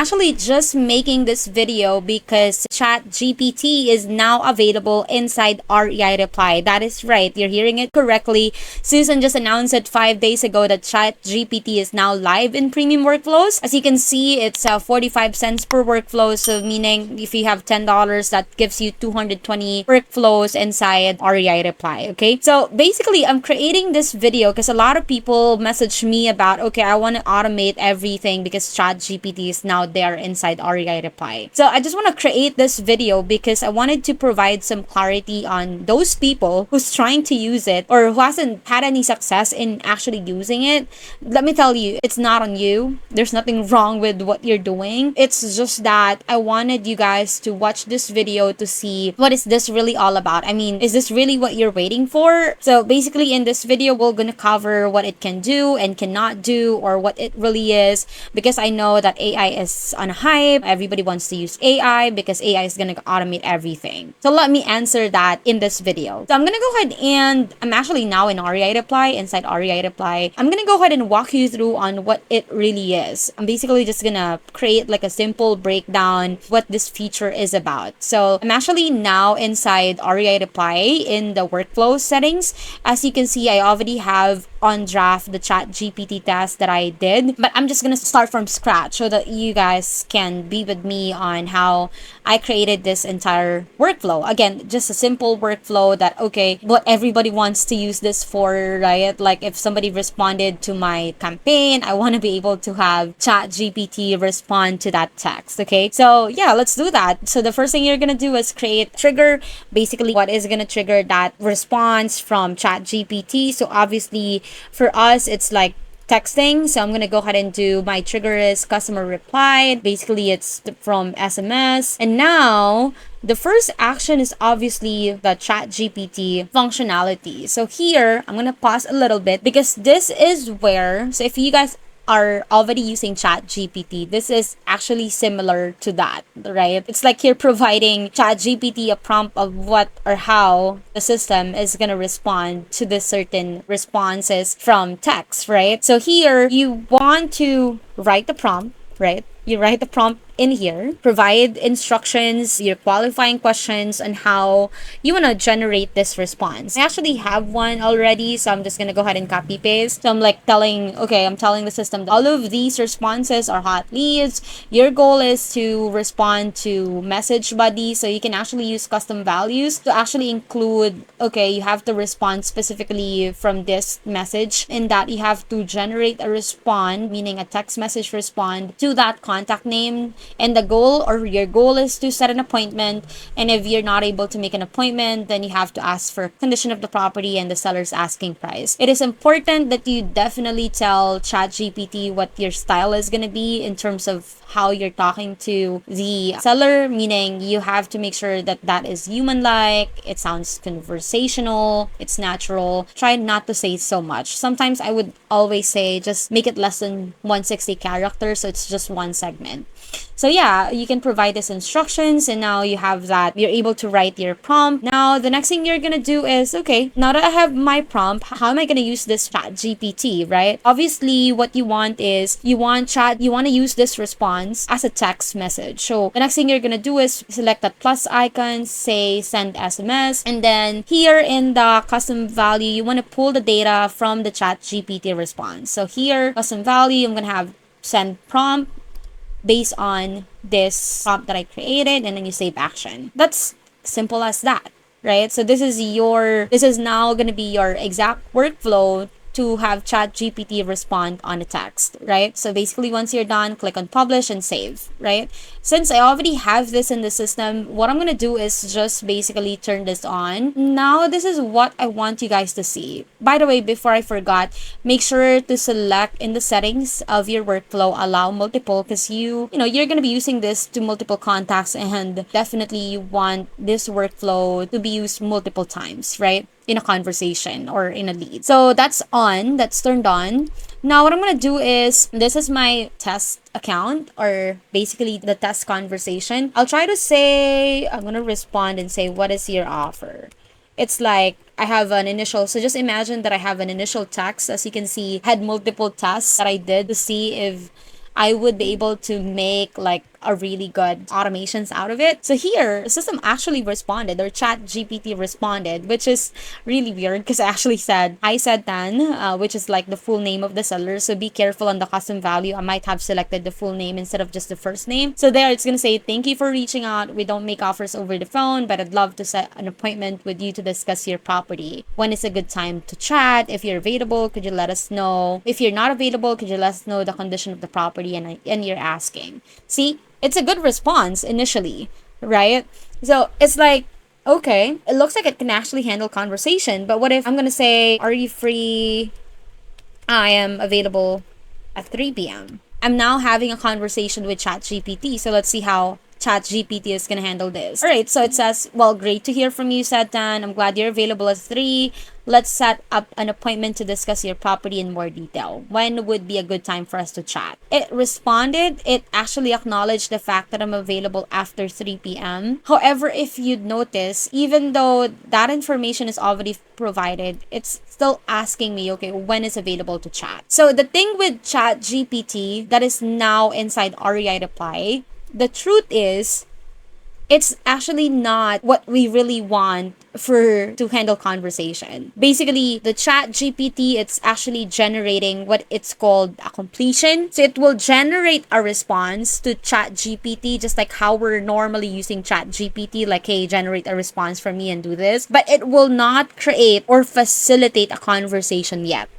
actually just making this video because ChatGPT is now available inside Reireply. That is right, you're hearing it correctly. Susan just announced it 5 days ago that ChatGPT is now live in premium workflows. As you can see, it's 45 cents per workflow. So meaning if you have $10, that gives you 220 workflows inside Reireply. Okay, so basically I'm creating this video because a lot of people message me about, okay, I want to automate everything because ChatGPT is now there inside Reireply. So I just want to create this video because I wanted to provide some clarity on those people who's trying to use it or who hasn't had any success in actually using it. Let me tell you, it's not on you. There's nothing wrong with what you're doing. It's just that I wanted you guys to watch this video to see what is this really all about. I mean, is this really what you're waiting for? So basically in this video, we're gonna cover what it can do and cannot do, or what it really is, because I know that AI is on a hype. Everybody wants to use AI because AI is gonna automate everything. So let me answer that in this video. So I'm gonna go ahead and I'm actually now in Reireply, inside Reireply. I'm gonna go ahead and walk you through on what it really is. I'm basically just gonna create like a simple breakdown what this feature is about. So I'm actually now inside Reireply in the workflow settings. As you can see, I already have on draft the ChatGPT test that I did, but I'm just gonna start from scratch so that you guys can be with me on how I created this entire workflow. Again, just a simple workflow that, okay, what everybody wants to use this for, right? Like if somebody responded to my campaign, I want to be able to have ChatGPT respond to that text. Okay, so yeah, let's do that. So the first thing you're gonna do is create trigger. Basically, what is gonna trigger that response from ChatGPT? So obviously for us, it's like texting. So I'm gonna go ahead and do my trigger is customer replied. Basically, it's from SMS. And now the first action is obviously the ChatGPT functionality. So here I'm gonna pause a little bit because this is where, so if you guys are already using ChatGPT, this is actually similar to that, right? It's like you're providing ChatGPT a prompt of what or how the system is going to respond to the certain responses from text, right? So here you want to write the prompt, right? You write the prompt in here, provide instructions, your qualifying questions on how you want to generate this response. I actually have one already, so I'm just going to go ahead and copy paste. So I'm like I'm telling the system, all of these responses are hot leads. Your goal is to respond to message buddy. So you can actually use custom values to actually include, okay, you have to respond specifically from this message, in that you have to generate a respond, meaning a text message respond to that contact name. And the goal, or your goal, is to set an appointment. And if you're not able to make an appointment, then you have to ask for condition of the property and the seller's asking price. It is important that you definitely tell ChatGPT what your style is going to be in terms of how you're talking to the seller, meaning you have to make sure that that is human-like, it sounds conversational, it's natural. Try not to say so much. Sometimes I would always say just make it less than 160 characters, so it's just one segment. So yeah, you can provide these instructions, and now you have that. You're able to write your prompt. Now, the next thing you're gonna do is, okay, now that I have my prompt, how am I gonna use this ChatGPT, right? Obviously, what you want is, you want to use this response as a text message. So the next thing you're gonna do is select that plus icon, say send SMS, and then here in the custom value, you want to pull the data from the ChatGPT response. So here, custom value, I'm gonna have send prompt based on this prompt that I created, and then you save action. That's simple as that, right? So this is now going to be your exact workflow to have ChatGPT respond on a text, right? So basically, once you're done, click on publish and save, right? Since I already have this in the system, what I'm gonna do is just basically turn this on. Now, this is what I want you guys to see. By the way, before I forgot, make sure to select in the settings of your workflow, allow multiple, because you're gonna be using this to multiple contacts, and definitely you want this workflow to be used multiple times, right? In a conversation or in a lead. So that's turned on. Now what I'm gonna do is, this is my test account, or basically the test conversation. I'll try to say, I'm gonna respond and say, what is your offer? It's like I have an initial, so just imagine that I have an initial text. As you can see, I had multiple tests that I did to see if I would be able to make like a really good automations out of it. So here, the system actually responded, or ChatGPT responded, which is really weird because I actually said, I said Tan, which is like the full name of the seller. So be careful on the custom value. I might have selected the full name instead of just the first name. So there it's going to say, thank you for reaching out. We don't make offers over the phone, but I'd love to set an appointment with you to discuss your property. When is a good time to chat? If you're available, could you let us know? If you're not available, could you let us know the condition of the property and you're asking? See, it's a good response initially, right? So it's like, okay, it looks like it can actually handle conversation, but what if I'm gonna say, are you free? I am available at 3 p.m. I'm now having a conversation with ChatGPT. So let's see how ChatGPT is going to handle this. All right, so it says, well, great to hear from you, Satan. I'm glad you're available at 3. Let's set up an appointment to discuss your property in more detail. When would be a good time for us to chat? It responded. It actually acknowledged the fact that I'm available after 3 p.m. However, if you'd notice, even though that information is already provided, it's still asking me, okay, when is available to chat? So the thing with ChatGPT that is now inside Reireply, the truth is, it's actually not what we really want to handle conversation. Basically, the ChatGPT, it's actually generating what it's called a completion. So it will generate a response to ChatGPT, just like how we're normally using ChatGPT, like, hey, generate a response for me and do this. But it will not create or facilitate a conversation yet.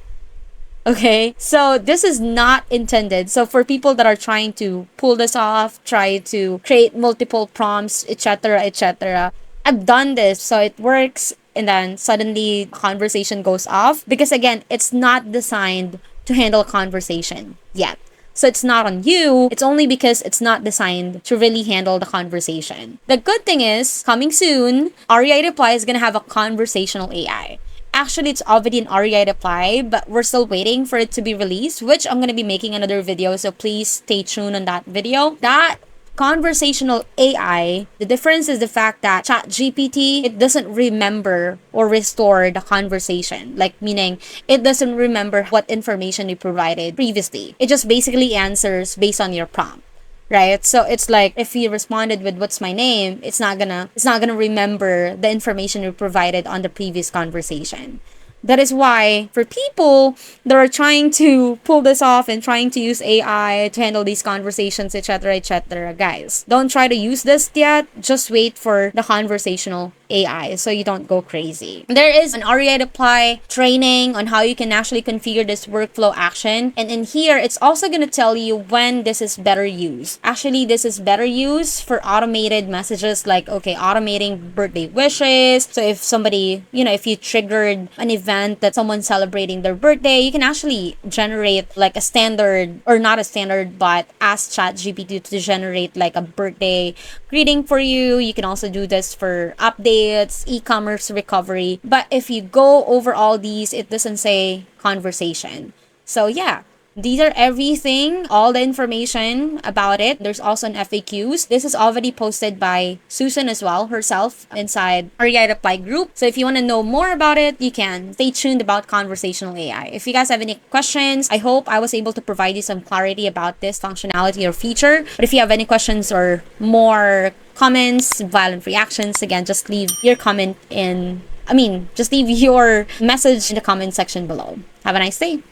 Okay, so this is not intended. So for people that are trying to pull this off, try to create multiple prompts, etc., etc., I've done this, so it works, and then suddenly conversation goes off because again, it's not designed to handle conversation yet. So it's not on you. It's only because it's not designed to really handle the conversation. The good thing is, coming soon, Reireply is gonna have a conversational AI. Actually, it's already in Reireply, but we're still waiting for it to be released, which I'm going to be making another video, so please stay tuned on that video. That conversational AI, the difference is the fact that ChatGPT, it doesn't remember or restore the conversation. Like, meaning, it doesn't remember what information you provided previously. It just basically answers based on your prompt. Right? So it's like if you responded with what's my name, it's not gonna remember the information you provided on the previous conversation. That is why for people that are trying to pull this off and trying to use AI to handle these conversations, etc., etc., guys, don't try to use this yet. Just wait for the conversational AI so you don't go crazy. There is an Reireply training on how you can actually configure this workflow action, and in here it's also going to tell you when this is better used. Actually, this is better used for automated messages, like, okay, automating birthday wishes. So if somebody, if you triggered an event that someone's celebrating their birthday, you can actually generate like a standard, or not a standard, but ask ChatGPT to generate like a birthday greeting for you. You can also do this for updates, e-commerce recovery. But if you go over all these, it doesn't say conversation. So yeah, these are everything, all the information about it. There's also an FAQs. This is already posted by Susan as well, herself, inside our Reireply group. So if you want to know more about it, you can stay tuned about conversational AI. If you guys have any questions, I hope I was able to provide you some clarity about this functionality or feature. But if you have any questions or more comments, violent reactions, again, just leave your comment just leave your message in the comment section below. Have a nice day.